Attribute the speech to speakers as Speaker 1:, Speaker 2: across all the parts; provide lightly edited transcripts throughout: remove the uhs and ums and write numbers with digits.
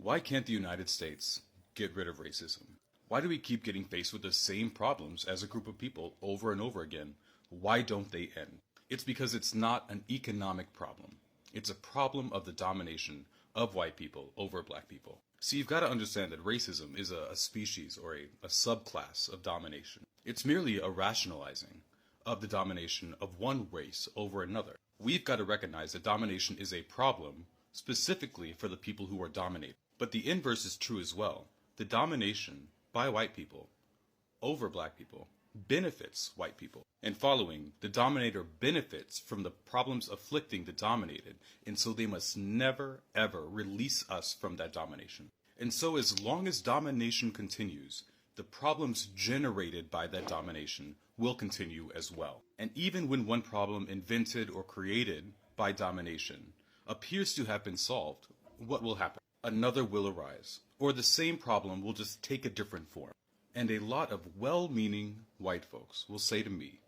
Speaker 1: Why can't the United States get rid of racism? Why do we keep getting faced with the same problems as a group of people over and over again? Why don't they end? It's because it's not an economic problem. It's a problem of the domination of white people over black people. So you've got to understand that racism is a species or a subclass of domination. It's merely a rationalizing of the domination of one race over another. We've got to recognize that domination is a problem specifically for the people who are dominated. But the inverse is true as well. The domination by white people over black people benefits white people. And following, the dominator benefits from the problems afflicting the dominated, and so they must never, ever release us from that domination. And so as long as domination continues, the problems generated by that domination will continue as well. And even when one problem invented or created by domination appears to have been solved, what will happen? Another will arise, or the same problem will just take a different form. And a lot of well-meaning white folks will say to me,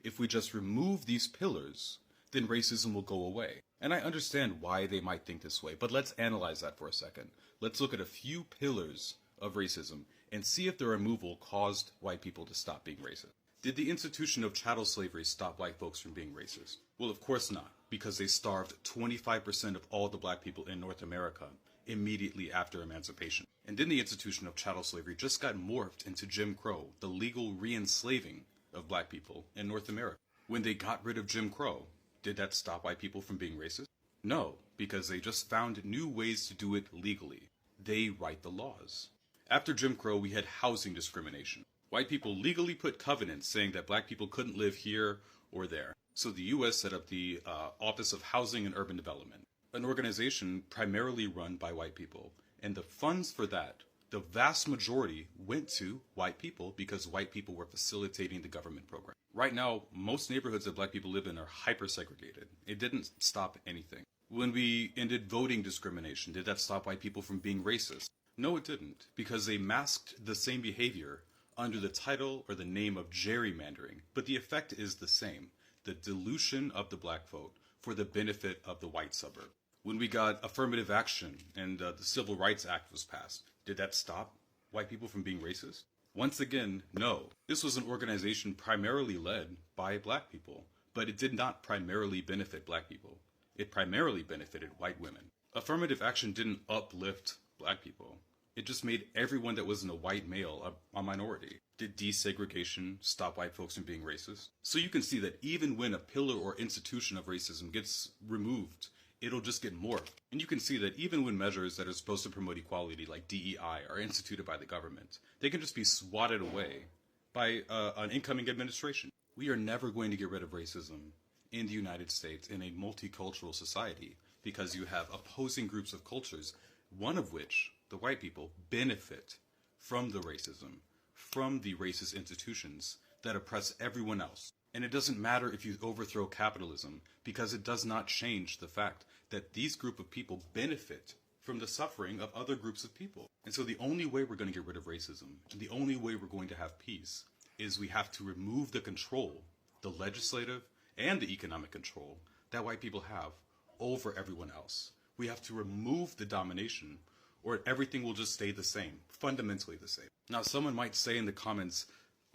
Speaker 1: if we just remove these pillars, then racism will go away. And I understand why they might think this way, but let's analyze that for a second. Let's look at a few pillars of racism and see if their removal caused white people to stop being racist. Did the institution of chattel slavery stop white folks from being racist? Well, of course not, because they starved 25% of all the black people in North America immediately after emancipation. And then the institution of chattel slavery just got morphed into Jim Crow, the legal re-enslaving of black people in North America. When they got rid of Jim Crow, did that stop white people from being racist? No, because they just found new ways to do it legally. They write the laws. After Jim Crow, we had housing discrimination. White people legally put covenants saying that black people couldn't live here or there. So the U.S. set up the Office of Housing and Urban Development, an organization primarily run by white people. And the funds for that, the vast majority went to white people because white people were facilitating the government program. Right now, most neighborhoods that black people live in are hyper-segregated. It didn't stop anything. When we ended voting discrimination, did that stop white people from being racist? No, it didn't, because they masked the same behavior under the title or the name of gerrymandering. But the effect is the same, the dilution of the black vote for the benefit of the white suburb. When we got affirmative action and the Civil Rights Act was passed, did that stop white people from being racist? Once again, no. This was an organization primarily led by black people, but it did not primarily benefit black people. It primarily benefited white women. Affirmative action didn't uplift black people. It just made everyone that wasn't a white male a minority. Did desegregation stop white folks from being racist? So you can see that even when a pillar or institution of racism gets removed, it'll just get morphed. And you can see that even when measures that are supposed to promote equality, like DEI, are instituted by the government, they can just be swatted away by an incoming administration. We are never going to get rid of racism in the United States in a multicultural society because you have opposing groups of cultures, one of which, the white people, benefit from the racism, from the racist institutions that oppress everyone else. And it doesn't matter if you overthrow capitalism, because it does not change the fact that these group of people benefit from the suffering of other groups of people. And so the only way we're going to get rid of racism, and the only way we're going to have peace, is we have to remove the control, the legislative and the economic control that white people have over everyone else. We have to remove the domination, or everything will just stay the same, fundamentally the same. Now, someone might say in the comments,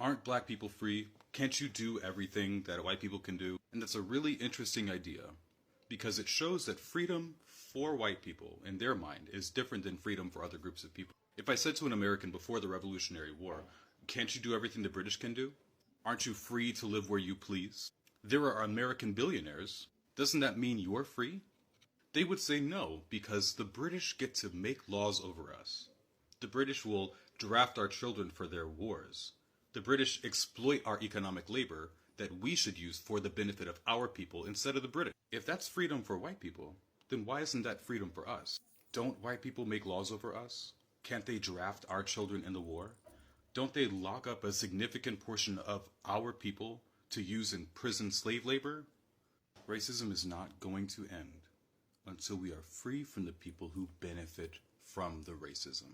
Speaker 1: aren't black people free? Can't you do everything that white people can do? And that's a really interesting idea, because it shows that freedom for white people, in their mind, is different than freedom for other groups of people. If I said to an American before the Revolutionary War, can't you do everything the British can do? Aren't you free to live where you please? There are American billionaires. Doesn't that mean you're free? They would say no, because the British get to make laws over us. The British will draft our children for their wars. The British exploit our economic labor that we should use for the benefit of our people instead of the British. If that's freedom for white people, then why isn't that freedom for us? Don't white people make laws over us? Can't they draft our children in the war? Don't they lock up a significant portion of our people to use in prison slave labor? Racism is not going to end until we are free from the people who benefit from the racism.